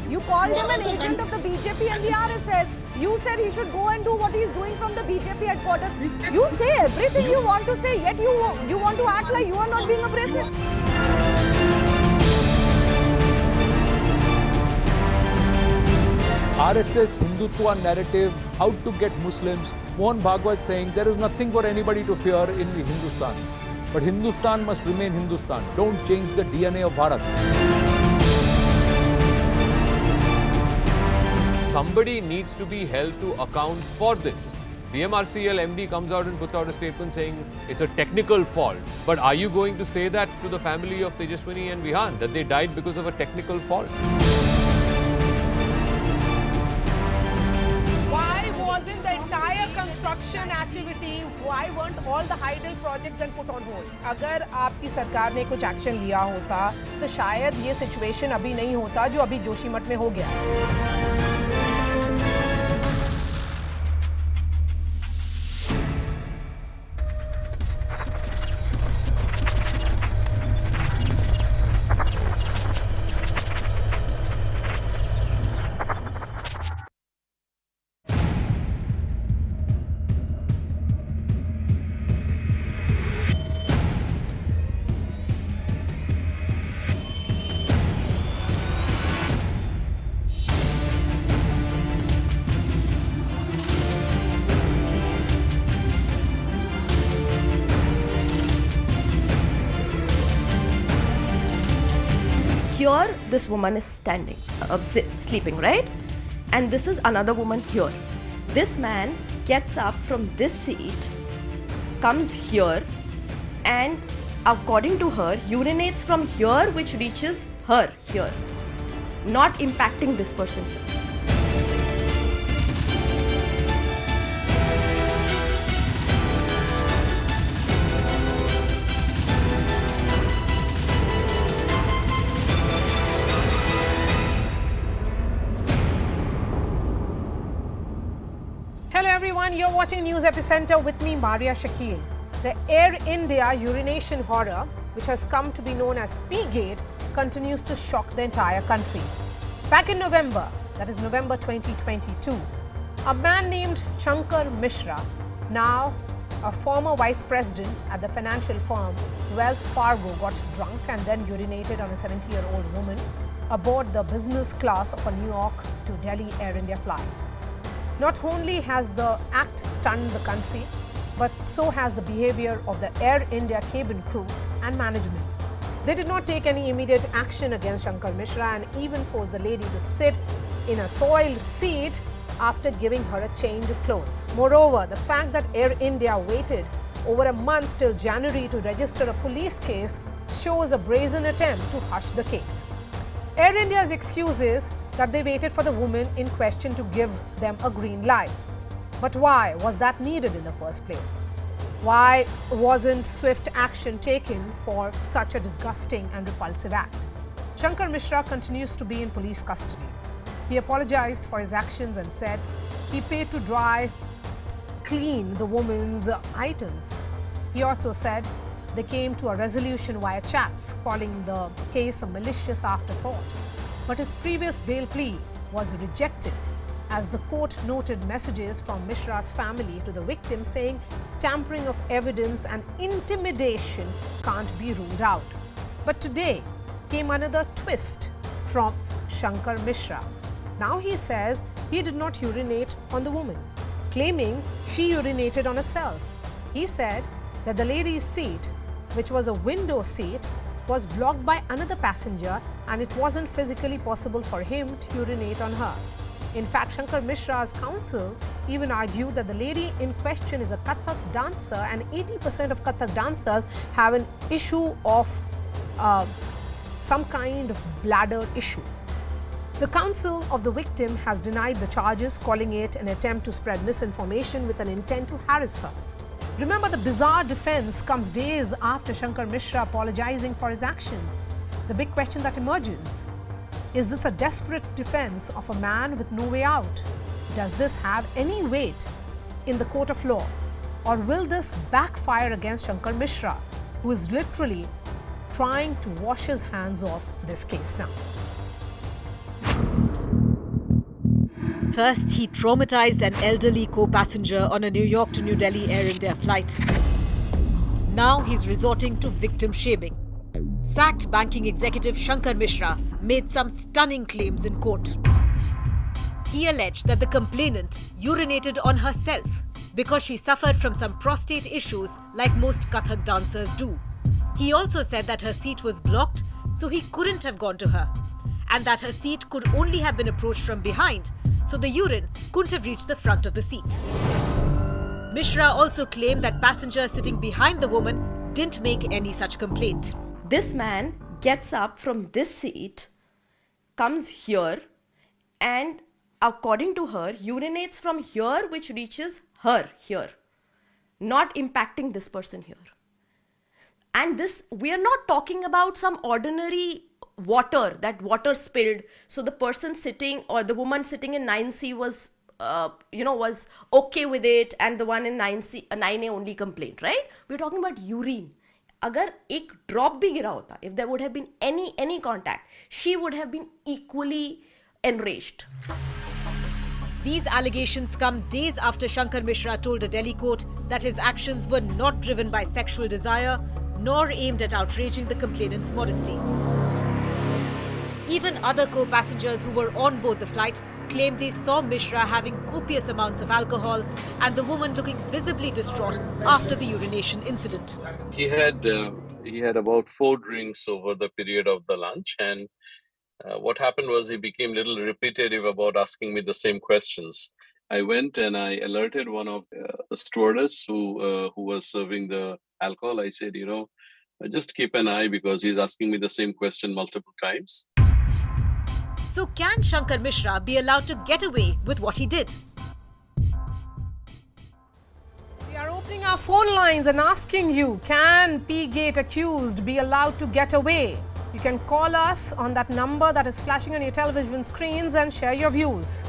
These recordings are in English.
You called him an agent of the BJP and the RSS. You said he should go and do what he's doing from the BJP headquarters. You say everything you want to say, yet you want to act like you are not being abrasive. RSS Hindutva narrative, out to get Muslims. Mohan Bhagwat saying there is nothing for anybody to fear in Hindustan. But Hindustan must remain Hindustan. Don't change the DNA of Bharat. Somebody needs to be held to account for this. The MRCL MD comes out and puts out a statement saying it's a technical fault. But are you going to say that to the family of Tejaswini and Vihan, that they died because of a technical fault? Why wasn't the entire construction activity, why weren't all the idle projects then put on hold? अगर आपकी सरकार ने कुछ action लिया होता तो शायद ये सिचुएशन अभी नहीं होता जो अभी जोशीमठ में हो गया। Here, this woman is standing, sleeping, right? And this is another woman here. This man gets up from this seat, comes here, and according to her, urinates from here, which reaches her here, not impacting this person here. Hello everyone, you're watching News Epicenter with me, Maria Shakil. The Air India urination horror, which has come to be known as P-Gate, continues to shock the entire country. Back in November, that is November 2022, a man named Shankar Mishra, now a former vice president at the financial firm Wells Fargo, got drunk and then urinated on a 70-year-old woman aboard the business class of a New York to Delhi Air India flight. Not only has the act stunned the country, but so has the behavior of the Air India cabin crew and management. They did not take any immediate action against Shankar Mishra and even forced the lady to sit in a soiled seat after giving her a change of clothes. Moreover, the fact that Air India waited over a month till January to register a police case shows a brazen attempt to hush the case. Air India's excuse is that they waited for the woman in question to give them a green light. But why was that needed in the first place? Why wasn't swift action taken for such a disgusting and repulsive act? Shankar Mishra continues to be in police custody. He apologized for his actions and said he paid to dry clean the woman's items. He also said they came to a resolution via chats, calling the case a malicious afterthought. But his previous bail plea was rejected as the court noted messages from Mishra's family to the victim saying tampering of evidence and intimidation can't be ruled out. But today came another twist from Shankar Mishra. Now he says he did not urinate on the woman, claiming she urinated on herself. He said that the lady's seat, which was a window seat, was blocked by another passenger and it wasn't physically possible for him to urinate on her. In fact, Shankar Mishra's counsel even argued that the lady in question is a Kathak dancer and 80% of Kathak dancers have an issue of some kind of bladder issue. The counsel of the victim has denied the charges, calling it an attempt to spread misinformation with an intent to harass her. Remember, the bizarre defense comes days after Shankar Mishra apologizing for his actions. The big question that emerges: is this a desperate defense of a man with no way out? Does this have any weight in the court of law? Or will this backfire against Shankar Mishra, who is literally trying to wash his hands off this case now? First, he traumatized an elderly co-passenger on a New York to New Delhi Air India flight. Now he's resorting to victim shaming. Sacked banking executive Shankar Mishra made some stunning claims in court. He alleged that the complainant urinated on herself because she suffered from some prostate issues like most Kathak dancers do. He also said that her seat was blocked, so he couldn't have gone to her, and that her seat could only have been approached from behind, so the urine couldn't have reached the front of the seat. Mishra also claimed that passengers sitting behind the woman didn't make any such complaint. This man gets up from this seat, comes here, and according to her, urinates from here, which reaches her here, not impacting this person here. And this, we are not talking about some ordinary water, that water spilled, so the person sitting or the woman sitting in 9C was was okay with it, and the one in 9A only complained, right? We're talking about urine. Agar ek drop bhi gira hota, if there would have been any contact, she would have been equally enraged. These allegations come days after Shankar Mishra told a Delhi court that his actions were not driven by sexual desire nor aimed at outraging the complainant's modesty. Even other co-passengers who were on board the flight claimed they saw Mishra having copious amounts of alcohol and the woman looking visibly distraught after the urination incident. He had about 4 drinks over the period of the lunch, and what happened was he became a little repetitive about asking me the same questions. I went and I alerted one of the stewardess who was serving the alcohol. I said, just keep an eye because he's asking me the same question multiple times. So can Shankar Mishra be allowed to get away with what he did? We are opening our phone lines and asking you, can P-Gate accused be allowed to get away? You can call us on that number that is flashing on your television screens and share your views.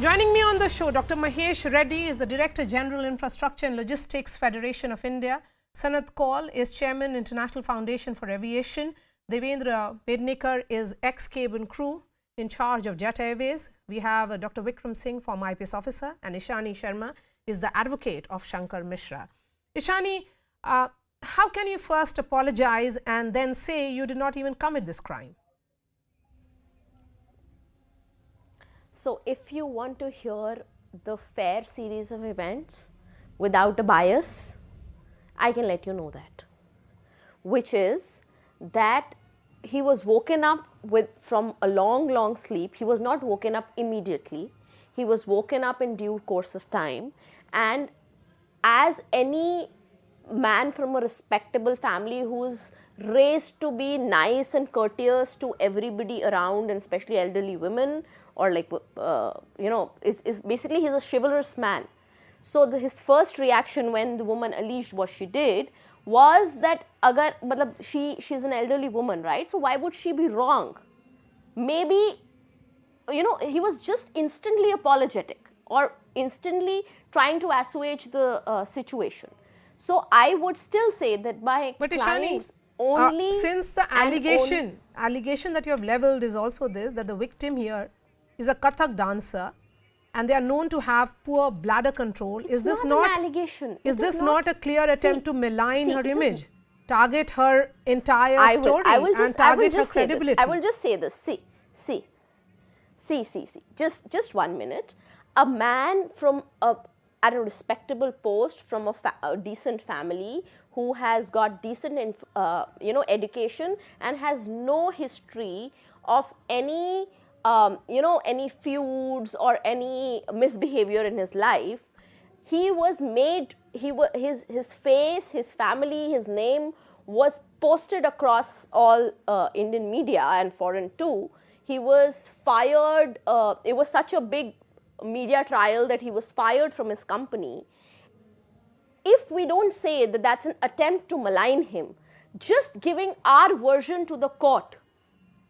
Joining me on the show, Dr. Mahesh Reddy is the Director General Infrastructure and Logistics Federation of India. Sanat Kaul is Chairman, International Foundation for Aviation. Devendra Bednekar is ex-cabin crew in charge of Jet Airways. We have Dr. Vikram Singh, former IPS officer, and Ishani Sharma is the advocate of Shankar Mishra. Ishani, how can you first apologize and then say you did not even commit this crime? So if you want to hear the fair series of events without a bias, I can let you know that, which is that he was woken up from a long sleep. He was not woken up immediately. He was woken up in due course of time, and as any man from a respectable family who's raised to be nice and courteous to everybody around, and especially elderly women, or is basically, he's a chivalrous man. So his first reaction when the woman alleged what she did was that she's an elderly woman, right? So why would she be wrong? Maybe, he was just instantly apologetic or instantly trying to assuage the situation. So I would still say that my clients only... since the allegation that you have leveled is also this, that the victim here is a Kathak dancer and they are known to have poor bladder control. Is this not an allegation? Is this not a clear attempt to malign her image, target her entire story and target her credibility? I will just say this. See. Just 1 minute. A man from at a respectable post from a decent family who has got decent education and has no history of any any feuds or any misbehavior in his life. He was made, his face, his family, his name was posted across all Indian media and foreign too. He was fired. It was such a big media trial that he was fired from his company. If we don't say that that's an attempt to malign him, just giving our version to the court,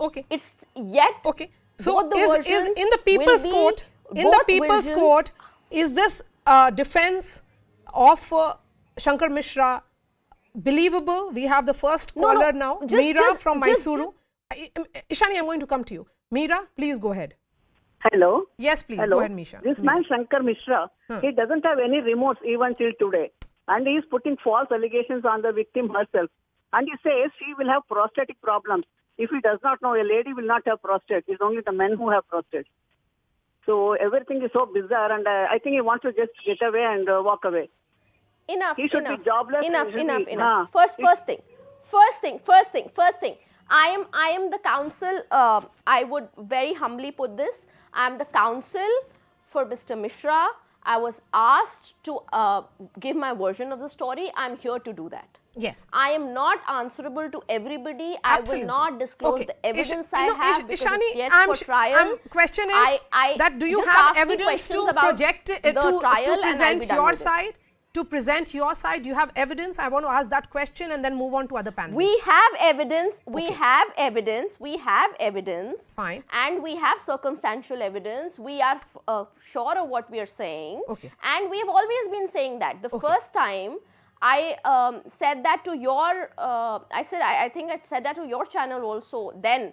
okay, it's yet okay. So is in the people's court, is this defense of Shankar Mishra believable? We have the first caller now, Meera from Mysuru. Ishani, I'm going to come to you. Meera, please go ahead. Hello. Yes, please. Hello. Go ahead, Misha. This man Shankar Mishra, he doesn't have any remorse even till today, and he is putting false allegations on the victim herself. And he says she will have prostatic problems. If he does not know, a lady will not have prostate. It's only the men who have prostate. So everything is so bizarre, and I think he wants to just get away and walk away. Enough. He should enough, be jobless. Enough. He should Enough. be- Enough. First thing. I am the counsel. I would very humbly put this. I am the counsel for Mr. Mishra. I was asked to give my version of the story. I'm here to do that. Yes. I am not answerable to everybody. Absolutely. I will not disclose Okay. the evidence No, I have because Ishani, it's yet for trial. question is that do you just have ask me evidence questions to about project the to trial and I'll present be done your with it. side? To present your side, do you have evidence? I want to ask that question and then move on to other panelists. We have evidence. We Okay. have evidence. We have evidence. Fine. And we have circumstantial evidence. We are sure of what we are saying. Okay. And we have always been saying that. The first time I said that to your, I think I said that to your channel also. Then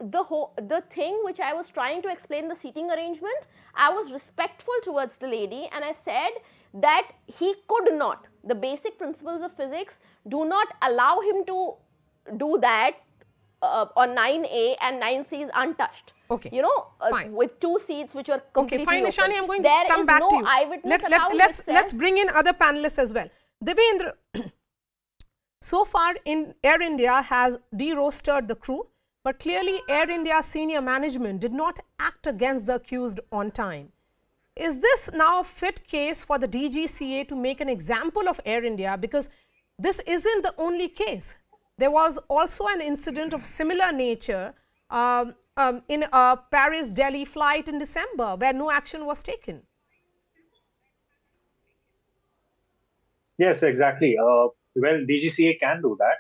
the thing which I was trying to explain, the seating arrangement, I was respectful towards the lady, and I said that he could not. The basic principles of physics do not allow him to do that on 9A and 9C is untouched. Okay. You know, Fine. with two seats which were completely Okay, fine, open. Ishani, I'm going There to come is back no to you. eyewitness account which Let's says- bring in other panelists as well. Devendra, so far Air India has de-rostered the crew, but clearly Air India senior management did not act against the accused on time. Is this now a fit case for the DGCA to make an example of Air India? Because this isn't the only case. There was also an incident of similar nature in a Paris-Delhi flight in December where no action was taken. Yes, exactly. Well, DGCA can do that,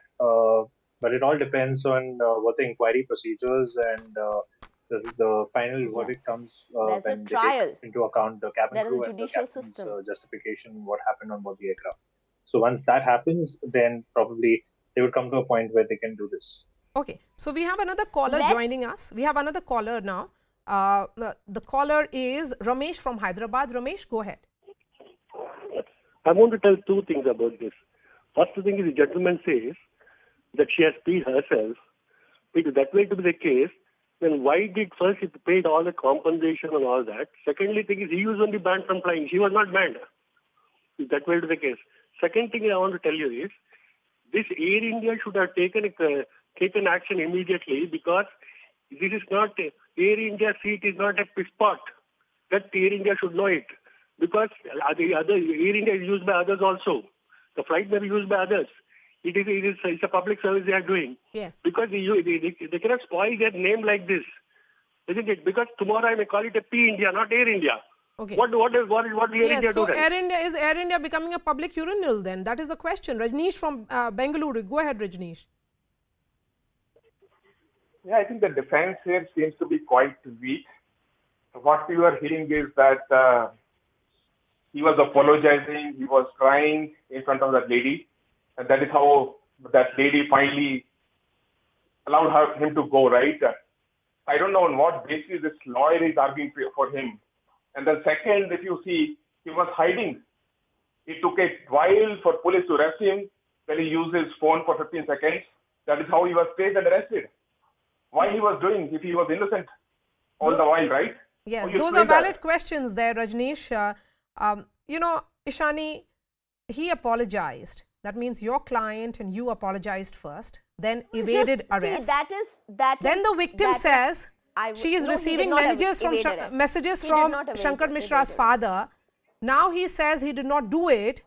but it all depends on what the inquiry procedures and the final verdict comes There's a when they trial. take into account the cabin There is a crew and the judicial captain's system. justification, what happened on board the aircraft. So once that happens, then probably they would come to a point where they can do this. Okay, so we have another caller joining us. We have another caller now. The caller is Ramesh from Hyderabad. Ramesh, go ahead. I want to tell two things about this. First thing is the gentleman says that she has peed herself. If that way to be the case, then why did first he paid all the compensation and all that? Secondly thing is he was only banned from flying. She was not banned. If that way to the case. Second thing I want to tell you is this Air India should have taken action immediately because this is not Air India seat is not a pit spot. That Air India should know it. Because the other Air India is used by others also. The flight may be used by others. It's a public service they are doing. Yes. Because they cannot spoil their name like this, isn't it? Because tomorrow I may call it a P India, not Air India. Okay. What will Air India so do then? is Air India becoming a public urinal then? That is the question. Rajneesh from Bengaluru. Go ahead, Rajneesh. Yeah, I think the defense here seems to be quite weak. What we were hearing is that he was apologizing, he was crying in front of that lady, and that is how that lady finally allowed him to go, right? I don't know on what basis this lawyer is arguing for him. And then second, if you see, he was hiding. It took a while for police to arrest him. Then he used his phone for 15 seconds. That is how he was traced and arrested. Why he was doing if he was innocent all the while, right? Yes, those are valid questions there, Rajneesh. You know, Ishani, he apologized. That means your client and you apologized first, then evaded arrest. Then the victim says she is receiving messages from Shankar Mishra's father. Now he says he did not do it.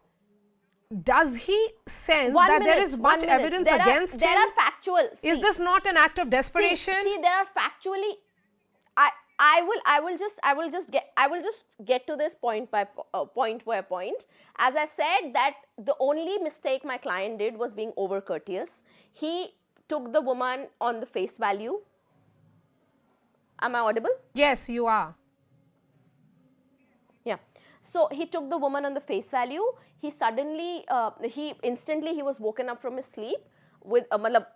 Does he sense that there is much evidence against him? There are factual. Is this not an act of desperation? See, there are factually. I will just get to this point by point. As I said, that the only mistake my client did was being over courteous. He took the woman on the face value. Am I audible? Yes, you are. Yeah. So he took the woman on the face value. He instantly he was woken up from his sleep. with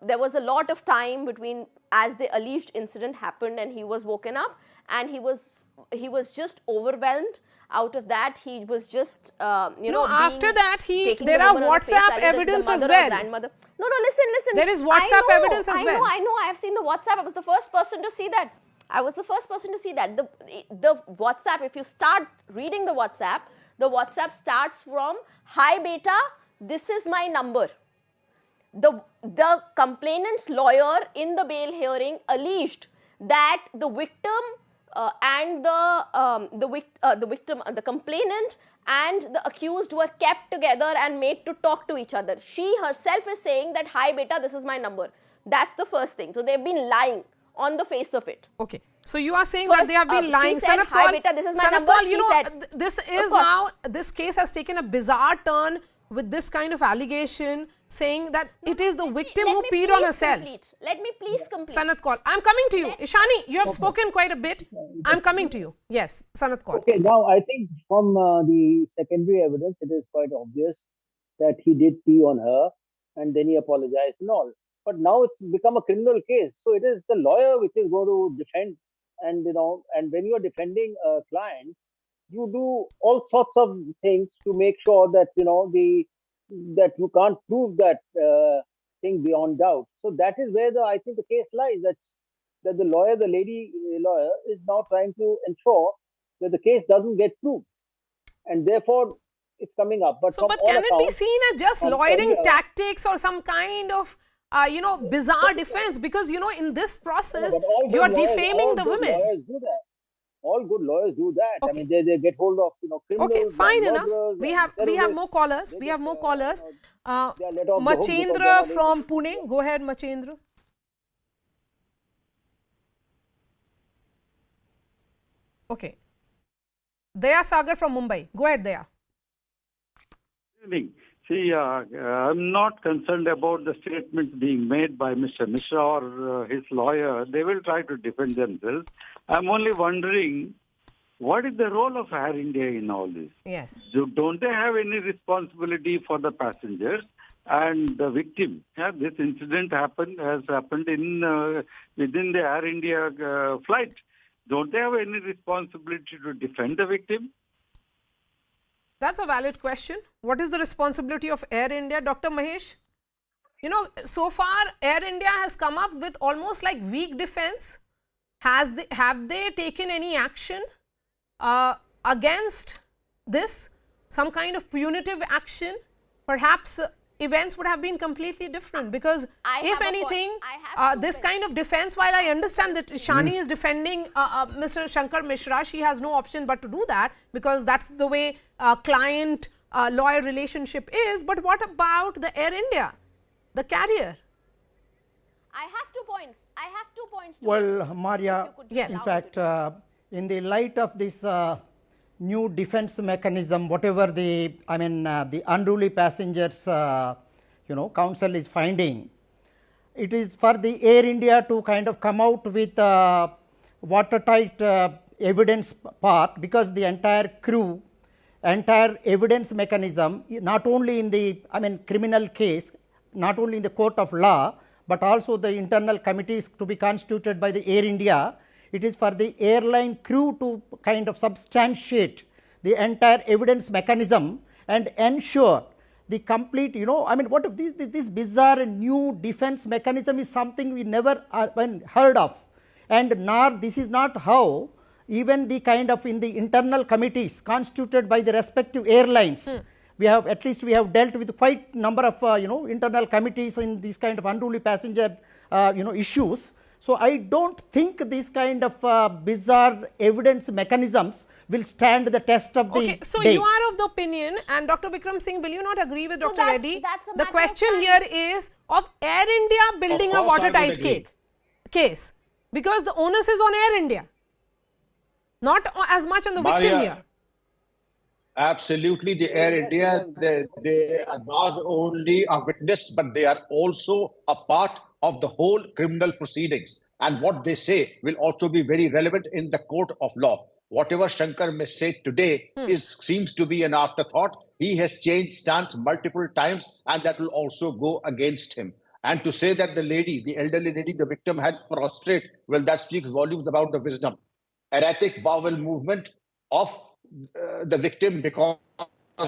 there was a lot of time between as the alleged incident happened and he was woken up, and he was just overwhelmed. Out of that, he was just after that there are WhatsApp evidence as well. No, listen. There is WhatsApp evidence as well. I know. I have seen the WhatsApp. I was the first person to see that. The WhatsApp, if you start reading the WhatsApp starts from, "Hi beta, this is my number." The complainant's lawyer in the bail hearing alleged that the victim and the complainant and the accused were kept together and made to talk to each other. She herself is saying that, "Hi beta, this is my number." That's the first thing. So they've been lying on the face of it. Okay. So you are saying that they have been lying. Said, "Hi beta, this is my number." This case has taken a bizarre turn with this kind of allegation, saying that it is the victim who peed on herself. Let me please complete. Sanat Kaul, I'm coming to you. Ishani, you have spoken quite a bit. I'm coming to you. Yes, Sanat Kaul. Okay, now I think from the secondary evidence, it is quite obvious that he did pee on her and then he apologized and all. But now it's become a criminal case. So it is the lawyer which is going to defend. And, and when you are defending a client, you do all sorts of things to make sure that, that you can't prove that thing beyond doubt. So that is where I think the case lies, that the lady lawyer is now trying to ensure that the case doesn't get proved. And therefore, it's coming up. But can it be seen as just lawyering tactics or some kind of bizarre defense? Because, in this process, you are defaming the women. All good lawyers do that. Okay. I mean, they get hold of, criminals. Okay, fine enough. We have more callers. Machendra from Pune. Go ahead, Machendra. Okay. Daya Sagar from Mumbai. Go ahead, Daya. See, I'm not concerned about the statements being made by Mr. Mishra or his lawyer. They will try to defend themselves. I'm only wondering, what is the role of Air India in all this? Yes. Don't they have any responsibility for the passengers and the victim? Yeah, this incident has happened in within the Air India flight. Don't they have any responsibility to defend the victim? That's a valid question. What is the responsibility of Air India, Dr. Mahesh? So far, Air India has come up with almost like weak defense. Have they taken any action against this? Some kind of punitive action? Perhaps events would have been completely different, because if anything, this kind of defense, while I understand that Shani is defending Mr. Shankar Mishra, she has no option but to do that, because that's the way client-lawyer relationship is. But what about the Air India, the carrier? I have 2 points. Well, Maria, yes. In fact, in the light of this new defense mechanism, whatever the unruly passengers, counsel is finding, it is for the Air India to kind of come out with watertight evidence part, because the entire crew, entire evidence mechanism, not only in the criminal case, not only in the court of law, but also the internal committees to be constituted by the Air India. It is for the airline crew to kind of substantiate the entire evidence mechanism and ensure the complete, what if this bizarre new defense mechanism is something we never heard of, and nor this is not how even the kind of in the internal committees constituted by the respective airlines. We have dealt with quite number of internal committees in these kind of unruly passenger issues. So I don't think these kind of bizarre evidence mechanisms will stand the test of the Okay, so day. you are of the opinion, and Dr. Vikram Singh, will you not agree with Dr. Reddy? The question here is of Air India building a watertight case, because the onus is on Air India, not as much on the victim here. Absolutely, the Air India, they are not only a witness, but they are also a part of the whole criminal proceedings. And what they say will also be very relevant in the court of law. Whatever Shankar may say today seems to be an afterthought. He has changed stance multiple times, and that will also go against him. And to say that the lady, the elderly lady, the victim had prostrate, well, that speaks volumes about the wisdom. Erratic bowel movement of the victim because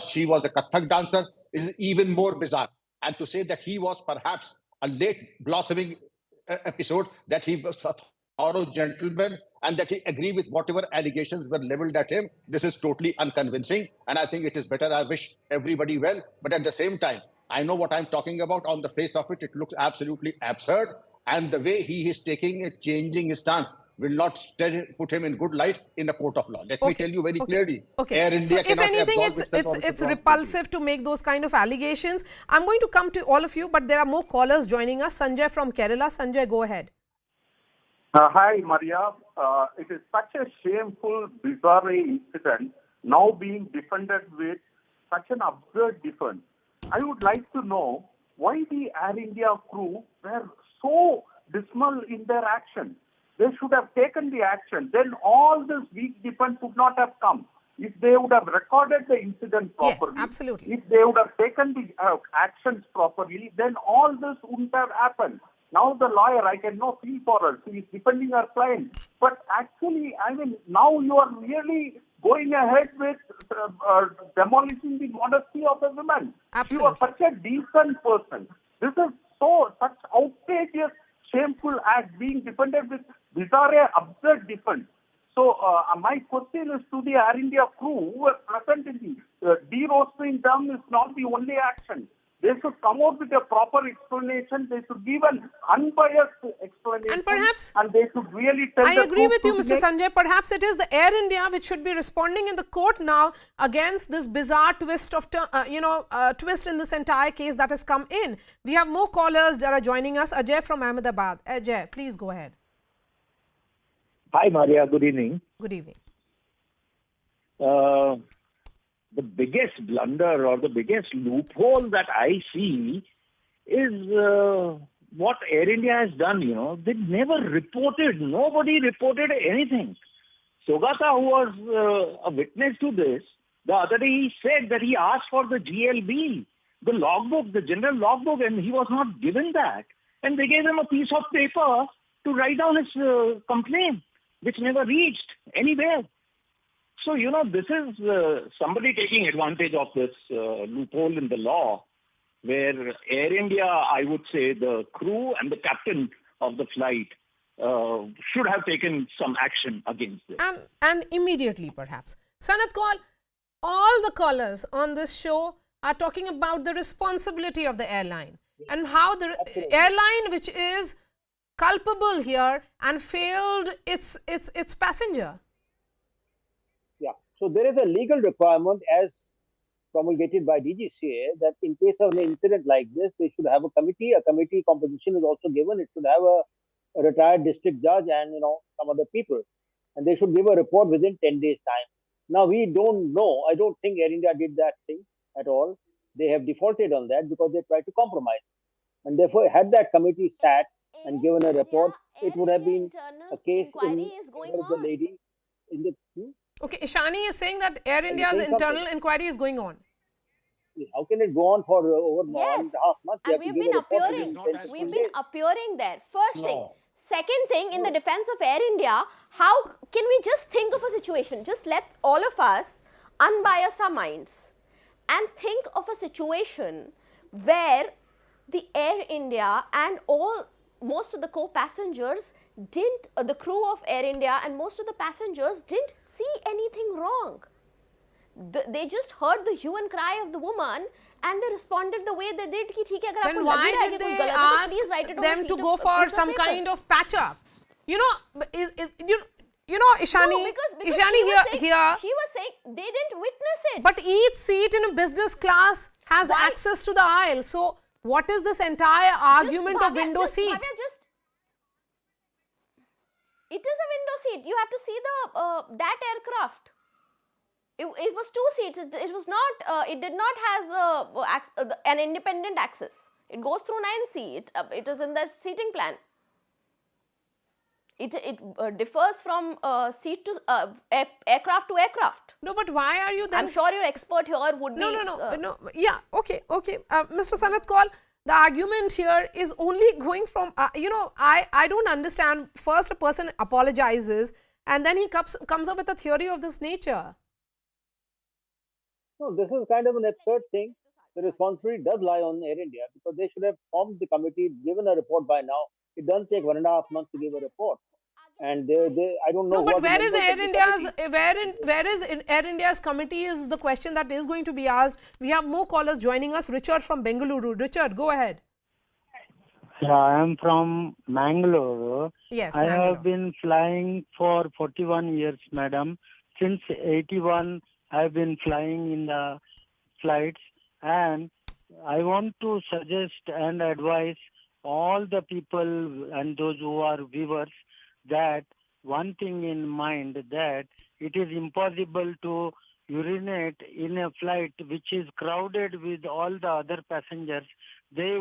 she was a Kathak dancer is even more bizarre. And to say that he was perhaps a late blossoming episode, that he was a thorough gentleman and that he agreed with whatever allegations were leveled at him, this is totally unconvincing. And I think it is better. I wish everybody well. But at the same time, I know what I'm talking about. On the face of it, it looks absolutely absurd. And the way he is taking it, changing his stance, will not put him in good light in the court of law. Let me tell you very clearly. Air India so if anything, it's repulsive to make those kind of allegations. I'm going to come to all of you, but there are more callers joining us. Sanjay from Kerala. Sanjay, go ahead. Hi, Maria. It is such a shameful, bizarre incident now being defended with such an absurd defense. I would like to know why the Air India crew were so dismal in their action. They should have taken the action. Then all this weak defense would not have come. If they would have recorded the incident properly, yes, absolutely. If they would have taken the actions properly, then all this wouldn't have happened. Now the lawyer, I can no feel for her. She is defending her client. But actually, I mean, now you are really going ahead with demolishing the modesty of the woman. Absolutely. She was such a decent person. This is such outrageous, shameful act being defended with bizarre, absurd defense. So my question is to the Air India crew who were present in the de-roasting term is not the only action. They should come out with a proper explanation. They should give an unbiased explanation. And perhaps, and they should really tell I the agree with you, truth Mr. Sanjay. Perhaps it is the Air India which should be responding in the court now against this bizarre twist of, twist in this entire case that has come in. We have more callers that are joining us. Ajay from Ahmedabad. Ajay, please go ahead. Hi, Maria. Good evening. Good evening. The biggest blunder or the biggest loophole that I see is what Air India has done, They never reported, nobody reported anything. Sogata, who was a witness to this, the other day he said that he asked for the GLB, the logbook, the general logbook, and he was not given that. And they gave him a piece of paper to write down his complaint, which never reached anywhere. So, this is somebody taking advantage of this loophole in the law, where Air India, I would say, the crew and the captain of the flight should have taken some action against this. And immediately, perhaps. Sanat Kaul, all the callers on this show are talking about the responsibility of the airline and how the airline, which is culpable here and failed its passenger. Yeah. So there is a legal requirement as promulgated by DGCA that in case of an incident like this, they should have a committee. A committee composition is also given. It should have a retired district judge and some other people, and they should give a report within 10 days time. Now we don't know. I don't think Air India did that thing at all. They have defaulted on that because they tried to compromise, and therefore had that committee sat and given a report, it would have been a case in the lady in the. Okay, Ishani is saying that Air India's internal inquiry is going on. How can it go on for over 1.5 months? And we've been appearing there. First thing. Second thing, in the defense of Air India, how can we just think of a situation? Just let all of us unbias our minds and think of a situation where the Air India and most of the co-passengers the crew of Air India and most of the passengers didn't see anything wrong. They just heard the hue and cry of the woman and they responded the way they did. Then why did they ask them to go for some kind of patch-up? Ishani, here, she was saying they didn't witness it. But each seat in a business class has access to the aisle. So what is this entire argument of window seat? It is a window seat. You have to see that aircraft. It was 2 seats. It was not. It did not have an independent access. It goes through 9C. It is in the seating plan. It differs from seat to aircraft to aircraft. No, but why are you then? I'm sure your expert here would be. No. Yeah. Okay. Mr. Sanat Kaul, the argument here is only going from, I don't understand. First, a person apologizes and then he comes up with a theory of this nature. No, this is kind of an absurd thing. The responsibility does lie on Air India because they should have formed the committee, given a report by now. It doesn't take 1.5 months to give a report. And I don't know. No, who but are the where is members Air of the India's, committee. where is Air India's committee is the question that is going to be asked. We have more callers joining us. Richard from Bengaluru. Richard, go ahead. Yeah, I am from Mangalore. Yes, I Mangalore. have been flying for 41 years, madam. Since 81, I have been flying in the flights, and I want to suggest and advise all the people and those who are viewers that one thing in mind, that it is impossible to urinate in a flight which is crowded with all the other passengers. They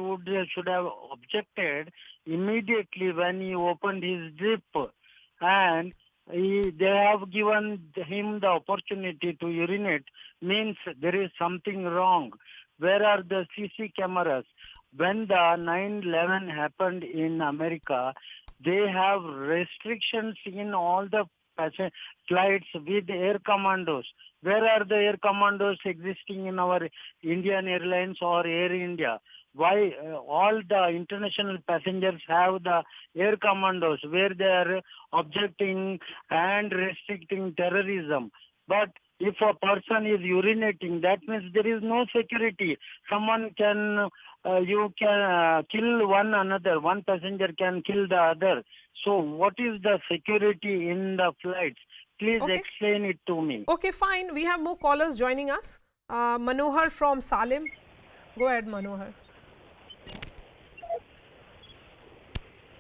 should have objected immediately when he opened his zip, and they have given him the opportunity to urinate. Means there is something wrong. Where are the CC cameras? When the 9/11 happened in America, they have restrictions in all the flights with air commandos. Where are the air commandos existing in our Indian Airlines or Air India? Why all the international passengers have the air commandos where they are objecting and restricting terrorism? But if a person is urinating, that means there is no security. Someone can, you can kill one another. One passenger can kill the other. So what is the security in the flights? Please explain it to me. Okay, fine. We have more callers joining us. Manohar from Salim. Go ahead, Manohar.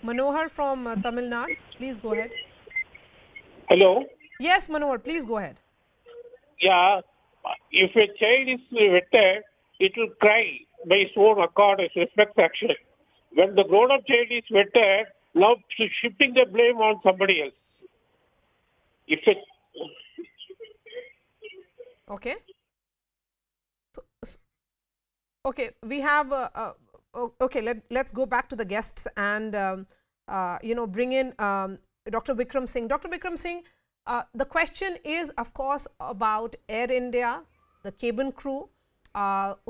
Manohar from Tamil Nadu. Please go ahead. Hello. Yes, Manohar, please go ahead. Yeah, if a child is wetted, it will cry by its own accord as reflex action. When the grown-up child is wetted, now shifting the blame on somebody else. If it... Okay. Okay, we have... okay, let's go back to the guests and, bring in Dr. Vikram Singh. Dr. Vikram Singh, the question is, of course, about Air India, the cabin crew,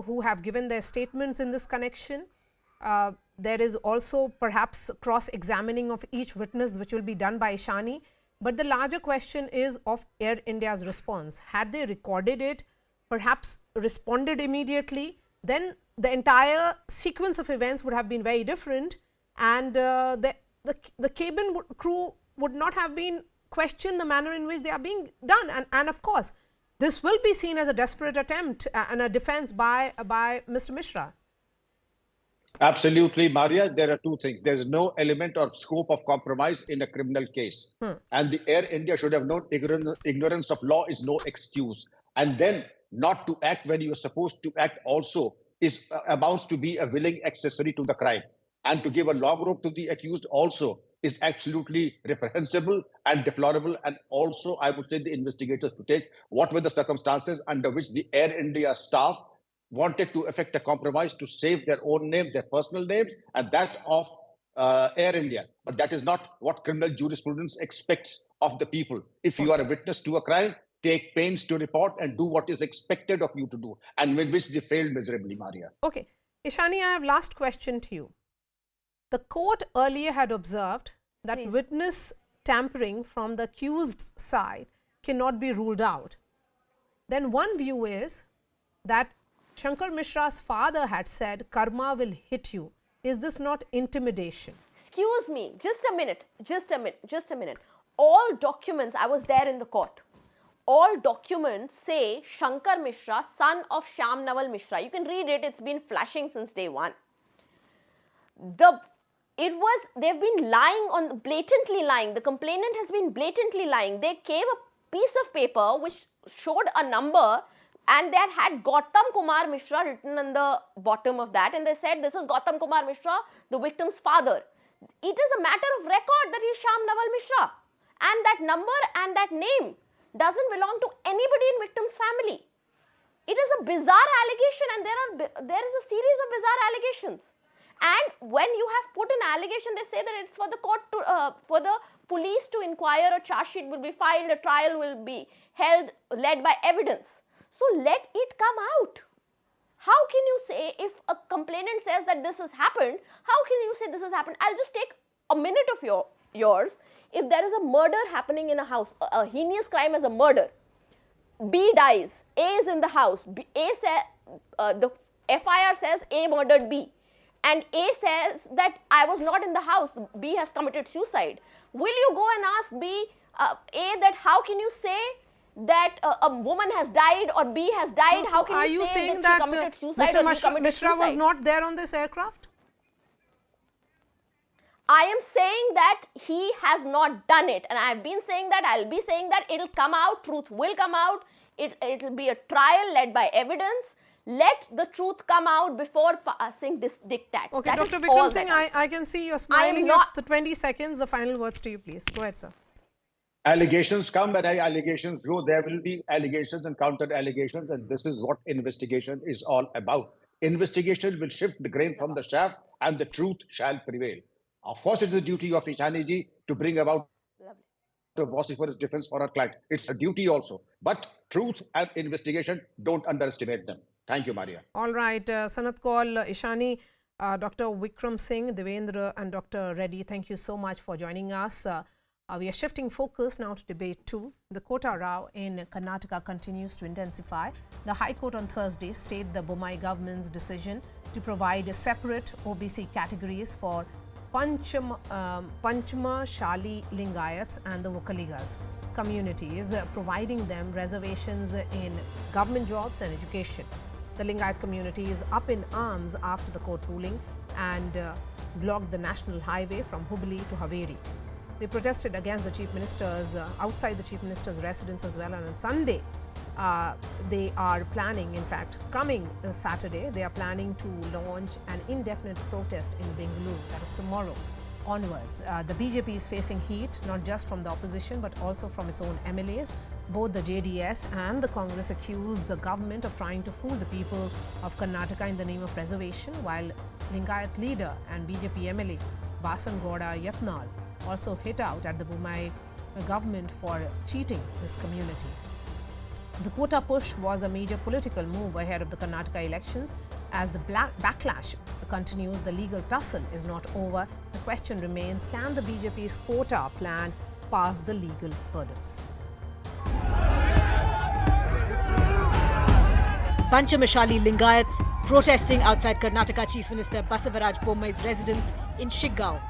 who have given their statements in this connection. There is also perhaps cross-examining of each witness, which will be done by Ishani. But the larger question is of Air India's response. Had they recorded it, perhaps responded immediately, then the entire sequence of events would have been very different, and the cabin crew would not have been questioned the manner in which they are being done. And of course, this will be seen as a desperate attempt and a defense by Mr. Mishra. Absolutely, Maria. There are two things. There is no element or scope of compromise in a criminal case. And the Air India should have known ignorance of law is no excuse. And then not to act when you are supposed to act also amounts to be a willing accessory to the crime. And to give a long rope to the accused also is absolutely reprehensible and deplorable. And also, I would say the investigators to take what were the circumstances under which the Air India staff wanted to effect a compromise to save their own name, their personal names, and that of Air India. But that is not what criminal jurisprudence expects of the people. If you are a witness to a crime, take pains to report and do what is expected of you to do, and with which they failed miserably, Maria. Okay. Ishani, I have last question to you. The court earlier had observed that witness tampering from the accused side cannot be ruled out. Then one view is that Shankar Mishra's father had said, karma will hit you. Is this not intimidation? Excuse me, just a minute. All documents, I was there in the court. All documents say Shankar Mishra, son of Shyam Naval Mishra. You can read it, it's been flashing since day one. They've been lying blatantly lying. The complainant has been blatantly lying. They gave a piece of paper which showed a number, and they had Gautam Kumar Mishra written on the bottom of that, and they said this is Gautam Kumar Mishra, the victim's father. It is a matter of record that he is Shyam Naval Mishra, and that number and that name doesn't belong to anybody in victim's family. It is a bizarre allegation, and there is a series of bizarre allegations. And when you have put an allegation, they say that it's for the court to, for the police to inquire, a charge sheet will be filed, a trial will be held, led by evidence. So let it come out. How can you say, if a complainant says that this has happened, how can you say this has happened? I'll just take a minute of yours. If there is a murder happening in a house, a heinous crime as a murder, B dies, A is in the house, the FIR says A murdered B, and A says that I was not in the house, B has committed suicide. Will you go and ask B, A, that how can you say that a woman has died or B has died? So how can are you say saying that that she committed suicide Mr. Mishra was not there on this aircraft? I am saying that he has not done it, and I have been saying that, I'll be saying that it'll come out, truth will come out, it'll be a trial led by evidence. Let the truth come out before passing this diktat. Okay, that Dr. Vikram Singh, I can see you're smiling. not the 20 seconds, the final words to you, please. Go ahead, sir. Allegations come and allegations go. There will be allegations and counter allegations, and this is what investigation is all about. Investigation will shift the grain from the shaft, and the truth shall prevail. Of course, it's the duty of Ishani to bring about a vociferous defense for our client. It's a duty also. But truth and investigation, don't underestimate them. Thank you, Maria. All right, Sanat Kaul, Ishani, Dr. Vikram Singh, Devendra and Dr. Reddy, thank you so much for joining us. We are shifting focus now to debate 2. The Quota row in Karnataka continues to intensify. The High Court on Thursday stayed the Bommai government's decision to provide separate OBC categories for Panchma Shali Lingayats and the Vokaligas communities, providing them reservations in government jobs and education. The Lingayat community is up in arms after the court ruling and blocked the national highway from Hubli to Haveri. They protested against the Chief Minister's, outside the Chief Minister's residence as well, and on Sunday they are planning, in fact, coming Saturday, they are planning to launch an indefinite protest in Bengaluru, that is tomorrow onwards. The BJP is facing heat, not just from the opposition, but also from its own MLAs. Both the JDS and the Congress accuse the government of trying to fool the people of Karnataka in the name of reservation, while Lingayat leader and BJP MLA Basan Gowda Yatnal also hit out at the Bommai government for cheating this community. The quota push was a major political move ahead of the Karnataka elections. As the backlash continues, the legal tussle is not over. The question remains, can the BJP's quota plan pass the legal hurdles? Panchamashali Lingayats protesting outside Karnataka Chief Minister Basavaraj Bommai's residence in Shigaon.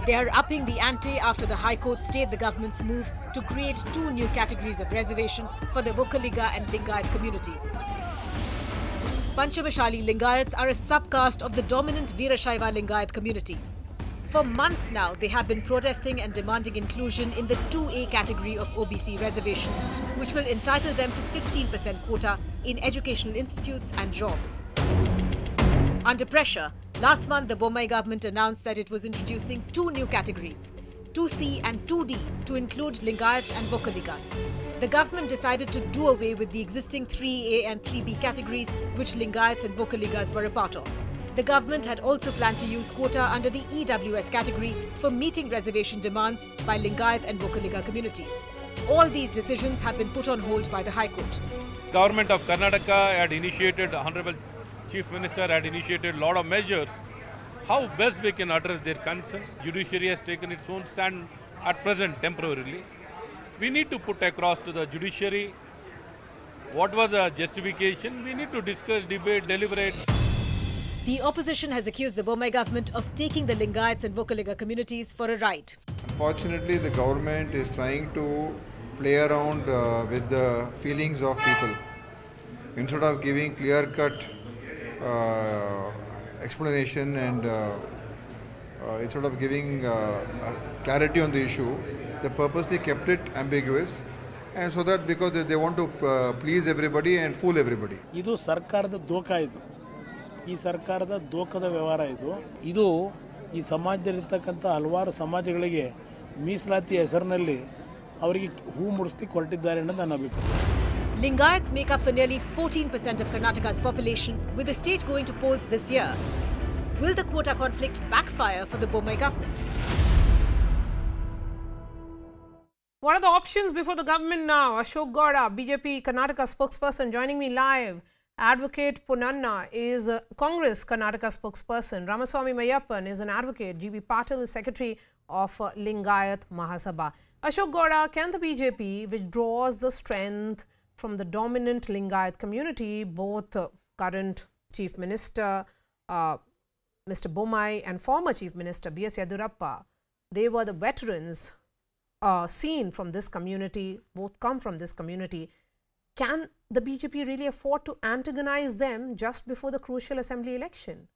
They are upping the ante after the High Court stayed the government's move to create 2 new categories of reservation for the Vokaliga and Lingayat communities. Panchamashali Lingayats are a subcaste of the dominant Veerashaiva Lingayat community. For months now, they have been protesting and demanding inclusion in the 2A category of OBC reservation, which will entitle them to 15% quota in educational institutes and jobs. Under pressure, last month the Bommai government announced that it was introducing 2 new categories, 2C and 2D, to include Lingayats and Vokaligas. The government decided to do away with the existing 3A and 3B categories, which Lingayats and Vokaligas were a part of. The government had also planned to use quota under the EWS category for meeting reservation demands by Lingayat and Vokaliga communities. All these decisions have been put on hold by the High Court. Government of Karnataka had initiated, Honorable Chief Minister had initiated a lot of measures. How best we can address their concern? Judiciary has taken its own stand at present temporarily. We need to put across to the judiciary what was the justification. We need to discuss, debate, deliberate. The opposition has accused the Bommai government of taking the Lingayats and Vokaliga communities for a ride. Unfortunately, the government is trying to play around with the feelings of people. Instead of giving clear-cut explanation and instead of giving clarity on the issue, they purposely kept it ambiguous, and so that because they want to please everybody and fool everybody. ಇದು ಸರ್ಕಾರದ ದೋಖ ಇದು. ಈ ಸರ್ಕಾರದ ದೋಖದ ವ್ಯವಹಾರ ಇದು. ಇದು ಈ ಸಮಾಜದಲ್ಲಿರ್ತಕ್ಕಂಥ ಹಲವಾರು ಸಮಾಜಗಳಿಗೆ ಮೀಸಲಾತಿ ಹೆಸರಿನಲ್ಲಿ ಅವರಿಗೆ ಹೂ ಮುಡಿಸ್ಲಿಕ್ಕೆ ಹೊರಟಿದ್ದಾರೆ ಅನ್ನೋದು ನನ್ನ ಅಭಿಪ್ರಾಯ. Lingayats make up for nearly 14% of Karnataka's population, with the state going to polls this year. Will the quota conflict backfire for the Bommai government? What are the options before the government now? Ashok Gowda, BJP Karnataka spokesperson, joining me live. Advocate Punanna is Congress Karnataka spokesperson. Ramaswamy Mayappan is an advocate. GB Patil is secretary of Lingayat Mahasabha. Ashok Gowda, can the BJP, which draws the strength from the dominant Lingayat community, both current Chief Minister Mr. Bommai and former Chief Minister B.S. Yedurappa, they were the veterans seen from this community, both come from this community. Can the BJP really afford to antagonize them just before the crucial assembly election?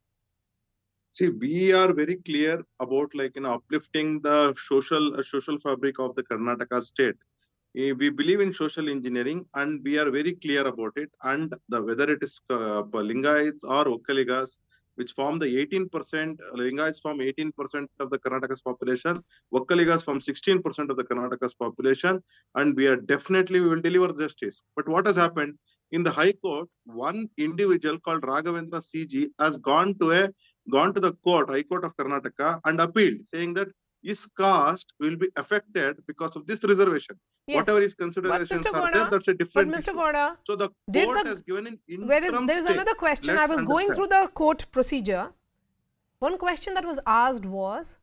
See, we are very clear about uplifting the social fabric of the Karnataka state. We believe in social engineering and we are very clear about it. And whether it is Lingayats or Okkaligas, which form the 18%, Lingayats form 18% of the Karnataka's population, Okkaligas form 16% of the Karnataka's population, and we will deliver justice. But what has happened? In the High Court, one individual called Raghavendra CG has gone to the court, High Court of Karnataka, and appealed, saying that his caste will be affected because of this reservation. Yes. Whatever his considerations are there, that's a different issue. Gowda, so the court has given an interim There is another question. I was going through the court procedure. One question that was asked was,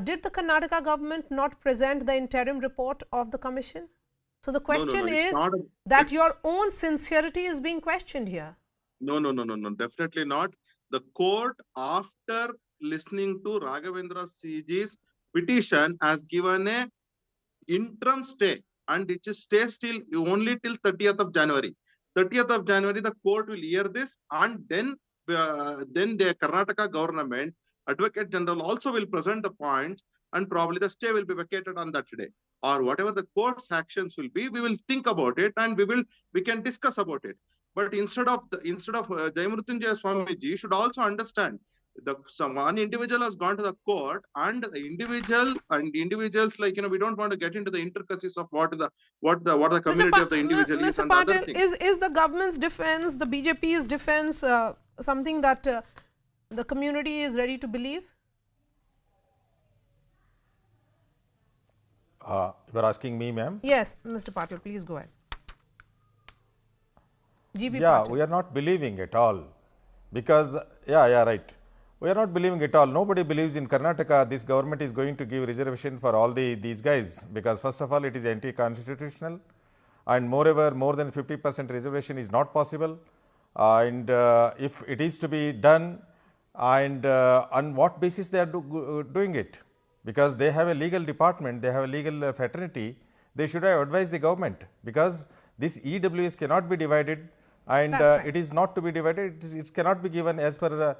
did the Karnataka government not present the interim report of the commission? So the question is that your own sincerity is being questioned here. No, definitely not. The court, after listening to Raghavendra CG's petition, has given a interim stay, and it is stay still only till 30th of January. 30th of January, the court will hear this, and then the Karnataka government, Advocate General also will present the points, and probably the stay will be vacated on that day. Or whatever the court's actions will be, we will think about it and we can discuss about it. But instead of Jayamrutyunjaya Swamiji should also understand one individual has gone to the court, and the individuals we don't want to get into the intricacies of what the community of the individual is. Mr. Patil, is the government's defense, the BJP's defense, something that the community is ready to believe? You are asking me, ma'am? Yes, Mr. Patil, please go ahead. GB yeah, Patil. We are not believing at all because, right. We are not believing at all. Nobody believes in Karnataka this government is going to give reservation for all these guys, because first of all it is anti-constitutional, and moreover more than 50% reservation is not possible, and if it is to be done, and on what basis they are doing it, because they have a legal department, they have a legal fraternity, they should have advised the government, because this EWS cannot be divided, and right. It is not to be divided, it cannot be given as per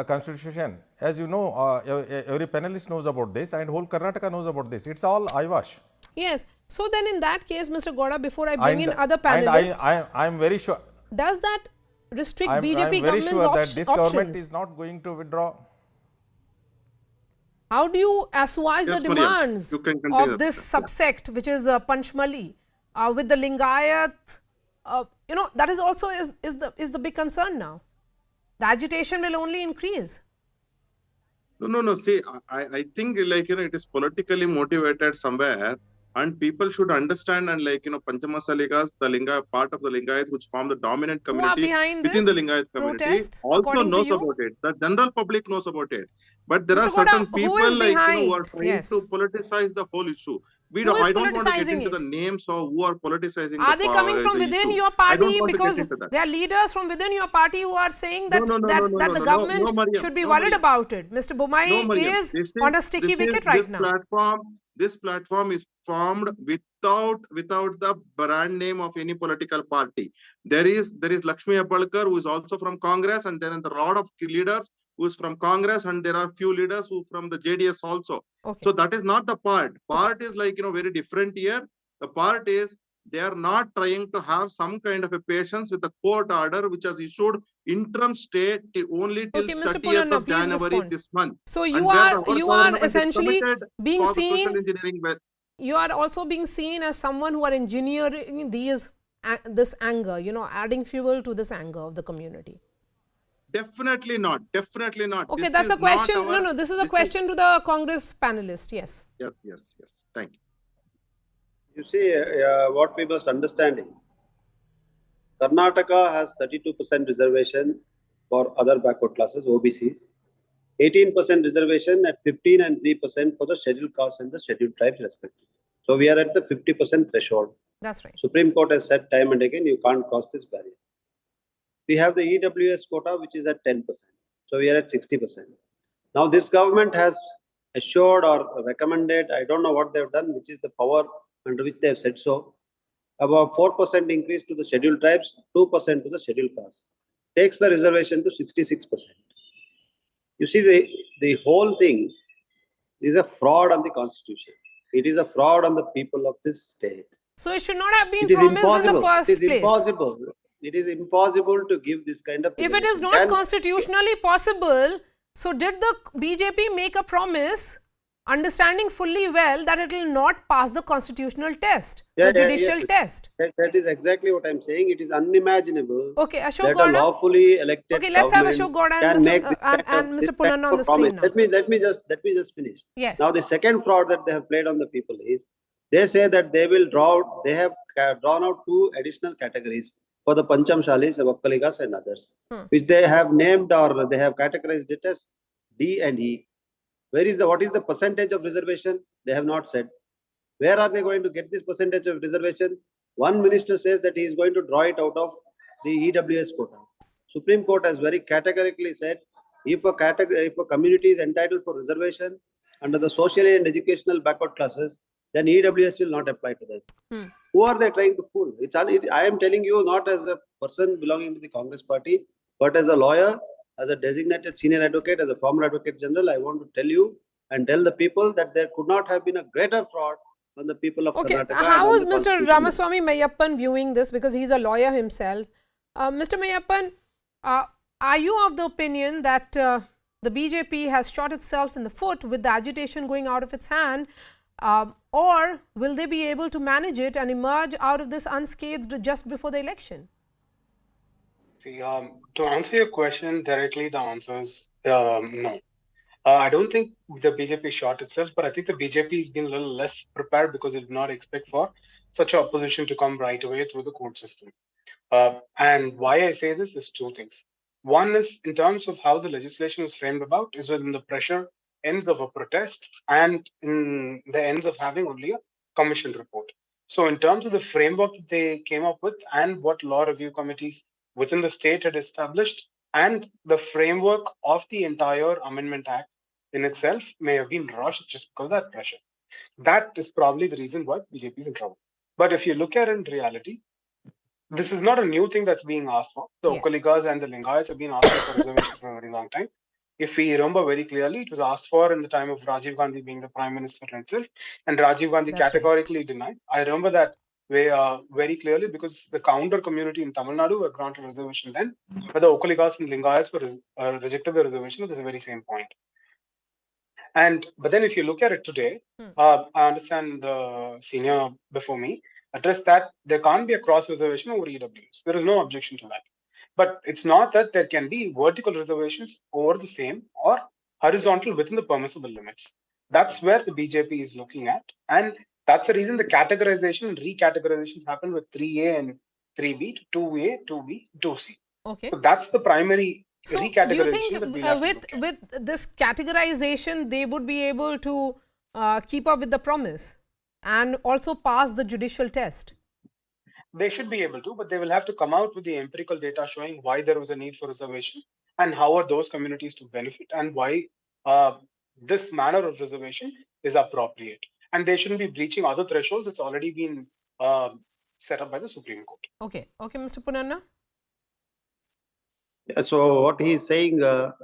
constitution. As you know, every panelist knows about this, and whole Karnataka knows about this. It's all eyewash. Yes. So then in that case, Mr. Gowda, before I bring in other panelists, I am very sure. Does that restrict BJP government's options? I am very sure that this government is not going to withdraw. How do you assuage the demands of this subsect, which is Panchmali, with the Lingayat? That is also is the big concern now. The agitation will only increase. No. See, I think it is politically motivated somewhere, and people should understand, and Panchamasaligas, the Lingayat part of the Lingayat, which form the dominant community within the Lingayat community, also knows about it. The general public knows about it. But there are certain people who are trying to politicize the whole issue. I don't want to get into the names of who are politicizing. Are they coming from within your party? Because there are leaders from within your party who are saying that the government should be worried about it. Mr. Bommai is on a sticky wicket right now. This platform is formed without the brand name of any political party. There is Lakshmi Abbalkar, who is also from Congress, and there are a lot of leaders who is from Congress, and there are few leaders who from the JDS also. Okay. So that is not the part. Part is very different here. The part is they are not trying to have some kind of a patience with the court order which has issued interim stay only till 30th of January this month. So you are essentially being seen. You are also being seen as someone who are engineering these this anger, adding fuel to this anger of the community? Definitely not. Definitely not. Okay, This that's is a question. not our, No, this is a question to the Congress panelist. Yes. Yes. Thank you. You see, what we must understand is Karnataka has 32% reservation for other backward classes, OBCs, 18% reservation at 15 and 3% for the scheduled castes and the scheduled tribes respectively. So we are at the 50% threshold. That's right. Supreme Court has said time and again, you can't cross this barrier. We have the EWS quota, which is at 10%. So we are at 60%. Now this government has assured or recommended, I don't know what they've done, which is the power under which they have said so, about 4% increase to the scheduled tribes, 2% to the scheduled castes. Takes the reservation to 66%. You see, the whole thing is a fraud on the constitution. It is a fraud on the people of this state. So it should not have been promised in the first place. It is impossible. It is impossible to give this kind of. If it is not constitutionally possible, so did the BJP make a promise, understanding fully well that it will not pass the constitutional test, the judicial test? That is exactly what I am saying. It is unimaginable. Okay, Ashok that Gowda. A lawfully elected. Okay, let's have Ashok Gowda and Mr. Punanna on the screen now. Let me just finish. Yes. Now the second fraud that they have played on the people is they say that they will they have drawn out 2 additional categories for the Panchamshalis, Vakkaligas and others, which they have named or they have categorized it as D and E. What is the percentage of reservation? They have not said. Where are they going to get this percentage of reservation? One minister says that he is going to draw it out of the EWS quota. Supreme Court has very categorically said if a community is entitled for reservation under the socially and educational backward classes, then EWS will not apply to them. Who are they trying to fool? I am telling you not as a person belonging to the Congress party, but as a lawyer, as a designated senior advocate, as a former advocate general, I want to tell you and tell the people that there could not have been a greater fraud on the people of Karnataka. How is Mr. Ramaswamy Mayappan viewing this? Because he's a lawyer himself. Mr. Mayappan, are you of the opinion that the BJP has shot itself in the foot with the agitation going out of its hand? Or will they be able to manage it and emerge out of this unscathed just before the election? See, to answer your question directly, the answer is no. I don't think the BJP shot itself, but I think the BJP has been a little less prepared because it did not expect for such an opposition to come right away through the court system. And why I say this is 2 things. One is in terms of how the legislation was framed about is within the pressure ends of a protest and in the ends of having only a commission report. So in terms of the framework that they came up with and what law review committees within the state had established and the framework of the entire Amendment Act in itself may have been rushed just because of that pressure. That is probably the reason why BJP is in trouble. But if you look at it in reality, this is not a new thing that's being asked for. The Okaligas and the Lingayats have been asking for reservations for a very long time. If we remember very clearly, it was asked for in the time of Rajiv Gandhi being the Prime Minister himself, and Rajiv Gandhi categorically denied. I remember that very clearly because the counter community in Tamil Nadu were granted reservation then, but the Okaligas and Lingayats were rejected the reservation at this very same point. But then if you look at it today, I understand the senior before me addressed that there can't be a cross reservation over EWs. There is no objection to that. But it's not that there can be vertical reservations over the same or horizontal within the permissible limits. That's where the BJP is looking at. And that's the reason the categorization and recategorizations happen with 3A and 3B to 2A, 2B, 2C. Okay. So that's the primary recategorization. Do you think that we'll have to look at. with this categorization, they would be able to keep up with the promise and also pass the judicial test? They should be able to, but they will have to come out with the empirical data showing why there was a need for reservation and how are those communities to benefit and why this manner of reservation is appropriate. And they shouldn't be breaching other thresholds that's already been set up by the Supreme Court. Okay. Okay, Mr. Punanna. Yeah, so what he is saying,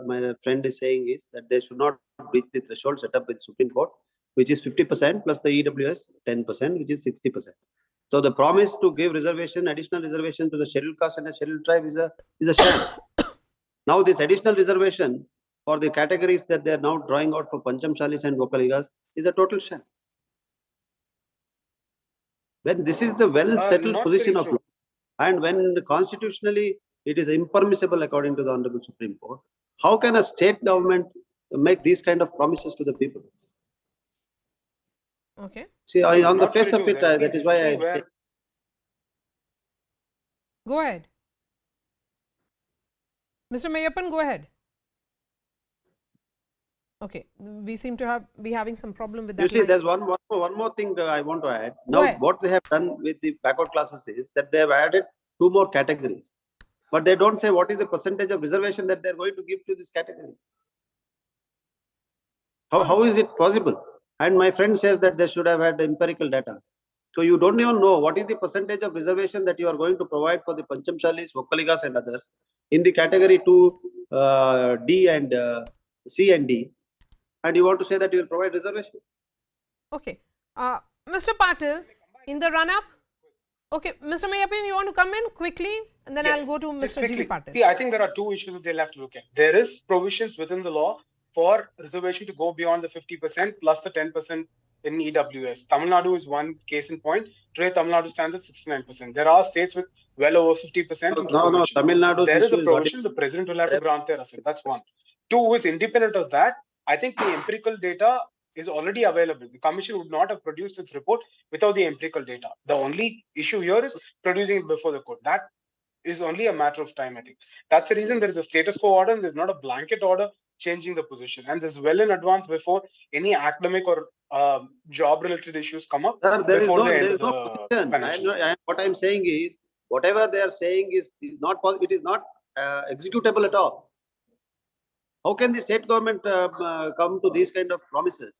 my friend is saying is that they should not breach the threshold set up with Supreme Court, which is 50% plus the EWS 10%, which is 60%. So the promise to give additional reservation to the scheduled caste and the scheduled tribe is a sham. Now this additional reservation for the categories that they are now drawing out for Panchamshalis and Vokkaligas is a total sham. When this is the well-settled position of law. And when constitutionally it is impermissible according to the Honorable Supreme Court, how can a state government make these kind of promises to the people? Okay. See, on the Not face really of do. it, There's that been is why history I where Go ahead. Mr. Mayappan, go ahead. Okay, we seem to be having some problem with that. You see, line. there's one more thing I want to add. Go Now, ahead. what they have done with the backward classes is that they have added 2 more categories, but they don't say what is the percentage of reservation that they're going to give to this category. How is it possible? And my friend says that they should have had empirical data. So you don't even know what is the percentage of reservation that you are going to provide for the Panchamshalis, Vokkaligas and others in the category 2, D and C and D, and you want to say that you will provide reservation. Okay. Mr. Patil, in the run-up, okay, Mr. Mayappan, you want to come in quickly and then yes, I'll go to just Mr. G. quickly. Patil. See, I think there are 2 issues that they'll have to look at. There is provisions within the law for reservation to go beyond the 50% plus the 10% in EWS. Tamil Nadu is one case in point. Today, Tamil Nadu stands at 69%. There are states with well over 50% in reservation. No, Tamil Nadu's there is a issue is provision. The president will have to grant their assent. That's one. 2 is independent of that. I think the empirical data is already available. The commission would not have produced its report without the empirical data. The only issue here is producing it before the court. That is only a matter of time, I think. That's the reason there is a status quo order and there's not a blanket order changing the position. And this well in advance before any academic or job-related issues come up before the end of the financial year. What I'm saying is, whatever they are saying is not possible. It is not executable at all. How can the state government come to these kind of promises?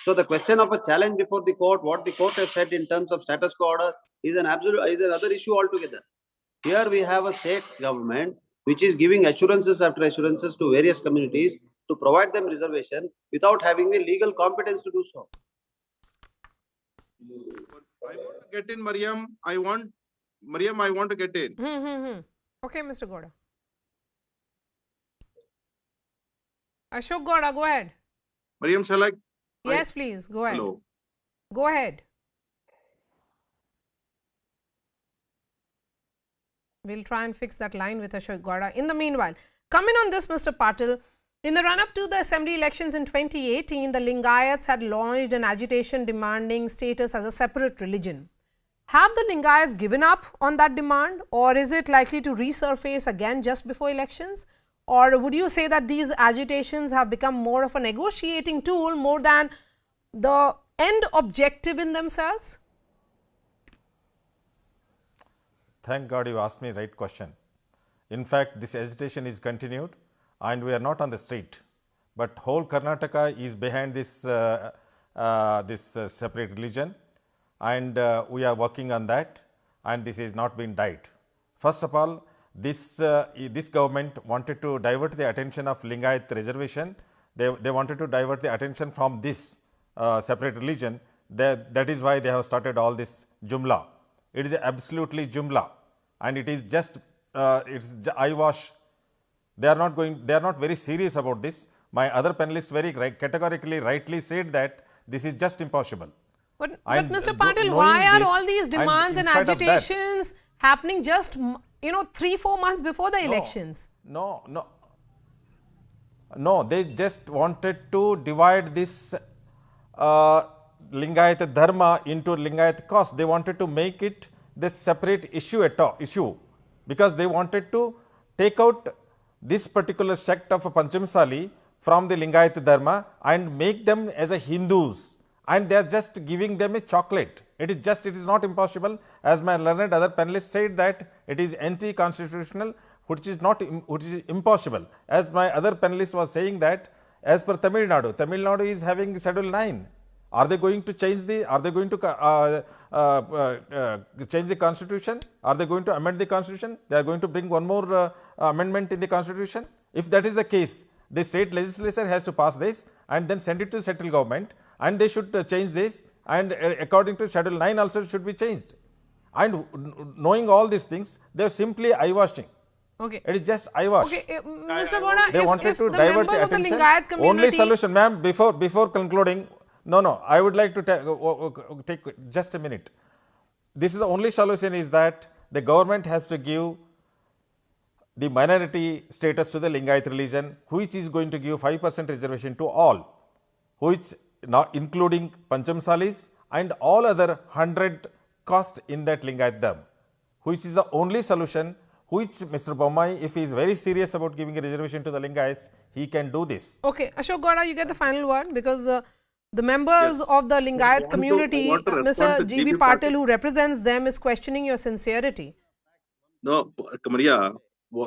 So the question of a challenge before the court, what the court has said in terms of status quo order, is another issue altogether. Here we have a state government which is giving assurances after assurances to various communities to provide them reservation without having the legal competence to do so. I want to get in, Mariam. I want to get in. Okay, Mr. Goda. Ashok Goda, go ahead. Mariam, shall I? Yes, please. Go ahead. Hello. Go ahead. We'll try and fix that line with Ashok Goda. In the meanwhile, coming on this, Mr. Patil, in the run-up to the assembly elections in 2018, the Lingayats had launched an agitation demanding status as a separate religion. Have the Lingayats given up on that demand, or is it likely to resurface again just before elections? Or would you say that these agitations have become more of a negotiating tool more than the end objective in themselves? Thank God you asked me the right question. In fact, this agitation is continued and we are not on the street, but whole Karnataka is behind this, separate religion, and we are working on that, and this is not been died. First of all, this government wanted to divert the attention of Lingayat reservation. They wanted to divert the attention from this separate religion. That is why they have started all this Jumla. It is absolutely Jumla, and it is just it's eyewash. They are not very serious about this. My other panelists very categorically rightly said that this is just impossible. But Mr. Patil, why are all these demands and agitations happening just 3-4 months before the elections? No, they just wanted to divide this Lingayat Dharma into Lingayat caste. They wanted to make it this separate issue because they wanted to take out this particular sect of Panchamsali from the Lingayat Dharma and make them as a Hindus, and they are just giving them a chocolate. It is not impossible, as my learned other panelists said that it is anti-constitutional, which is impossible. As my other panelist was saying that as per Tamil Nadu is having Schedule 9. Are they going to change change the constitution? Are they going to amend the constitution? They are going to bring one more amendment in the constitution. If that is the case, the state legislature has to pass this and then send it to central government, and they should change this, and according to Schedule 9 also should be changed. And knowing all these things, they are simply eyewashing. Okay. It is just eyewash. Okay, Mr. Goda, they wanted to divert the attention. Only solution, ma'am, before concluding. No, I would like to take just a minute. this is the only solution is that the government has to give the minority status to the Lingayat religion, which is going to give 5% reservation to all, which not including Panchamsalis and all other 100 caste in that Lingayat Dham, which is the only solution which Mr. Bommai, if he is very serious about giving a reservation to the Lingayats, he can do this. Okay, Ashok Gowda, you get the final word because the members of the Lingayat community, Mr. G.B. Patil, who represents them, is questioning your sincerity. No, Maria,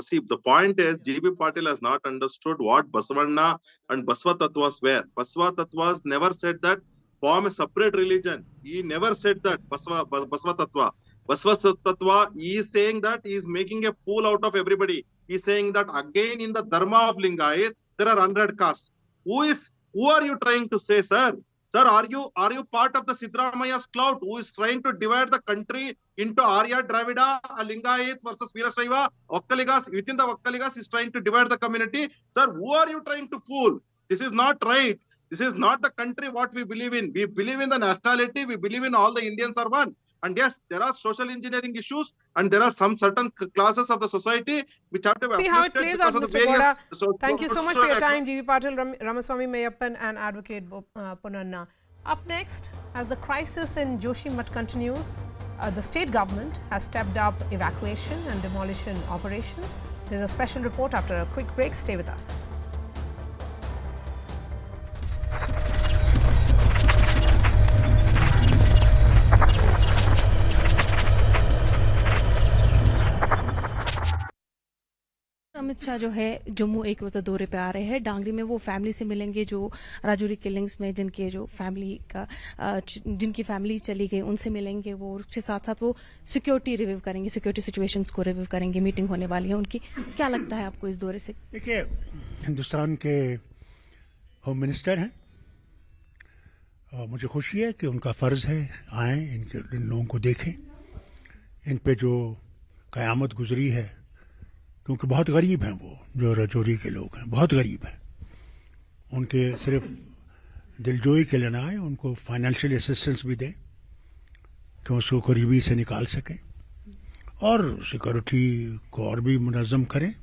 see, the point is G.B. Patil has not understood what Basavanna and Basva Tattvas were. Basva Tattvas never said that form a separate religion. He never said that, Basva Tattva. Basva Tattva, he is saying that he is making a fool out of everybody. He is saying that again in the Dharma of Lingayat, there are 100 castes. Who are you trying to say, sir? Sir, are you part of the Siddaramaya's clout who is trying to divide the country into Arya, Dravida, Lingayat versus Veerashaiva, Vakkaligas? Within the Vakkaligas is trying to divide the community. Sir, who are you trying to fool? This is not right. This is not the country what we believe in. We believe in the nationality. We believe in all the Indians are one. And yes, there are social engineering issues and there are some certain classes of the society which have to be see how it plays out, Mr. Quota. Thank you so much for your time, G.V. Patil, Ramaswamy Mayappan and Advocate Punanna. Up next, as the crisis in Joshimath continues, the state government has stepped up evacuation and demolition operations. There's a special report after a quick break. Stay with us. Amit Shah जो है जम्मू एक रोजा दौरे पे आ रहे हैं। डांगरी में वो फैमिली से मिलेंगे जो राजौरी किलिंग्स में जिनकी फैमिली चली गई उनसे मिलेंगे। वो उसके साथ साथ वो सिक्योरिटी रिव्यू करेंगे, सिक्योरिटी सिचुएशंस को रिव्यू करेंगे। मीटिंग होने वाली है उनकी। क्या लगता है आपको इस दौरे से? देखिए, हिंदुस्तान के होम मिनिस्टर हैं और मुझे खुशी है कि उनका फर्ज है आए इन लोगों को देखें, इन पे जो कयामत गुजरी है, क्योंकि बहुत गरीब हैं वो जो राजौरी के लोग हैं, बहुत गरीब हैं। उनके सिर्फ दिलजोई के लिए ना आए, उनको फाइनेंशियल असिस्टेंस भी दें कि उसको गरीबी से निकाल सकें और सिक्योरिटी को और भी मुनज़्ज़म करें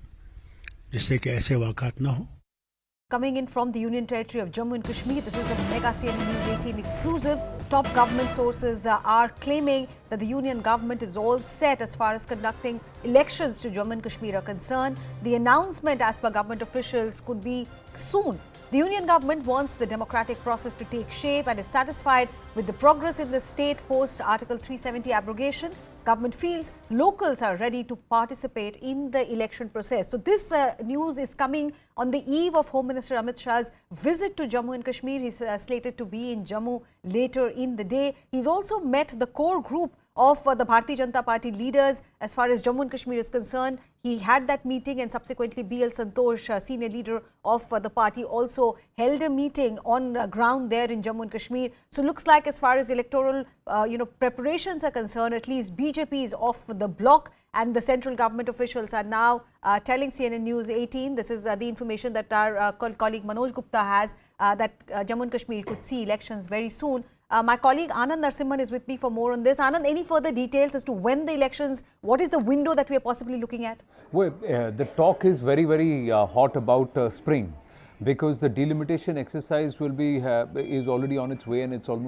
जिससे कि ऐसे वाक़ात ना हो। Coming in from the Union Territory of Jammu and Kashmir, this is a Mega CNN News 18 exclusive. Top government sources are claiming that the Union government is all set as far as conducting elections to Jammu and Kashmir are concerned. The announcement, as per government officials, could be soon. The Union government wants the democratic process to take shape and is satisfied with the progress in the state post Article 370 abrogation. Government feels locals are ready to participate in the election process. So this news is coming on the eve of Home Minister Amit Shah's visit to Jammu and Kashmir. He's slated to be in Jammu later in the day. He's also met the core group of the Bharatiya Janata Party leaders as far as Jammu and Kashmir is concerned. He had that meeting and subsequently B.L. Santosh, senior leader of the party, also held a meeting on ground there in Jammu and Kashmir. So looks like as far as electoral preparations are concerned, at least BJP is off the block, and the central government officials are now telling CNN News 18, this is the information that our colleague Manoj Gupta has, that Jammu and Kashmir could see elections very soon. My colleague Anand Narsimhan is with me for more on this. Anand, any further details as to when the elections, what is the window that we are possibly looking at? Well, the talk is very hot about spring, because the delimitation exercise will be is already on its way and it's almost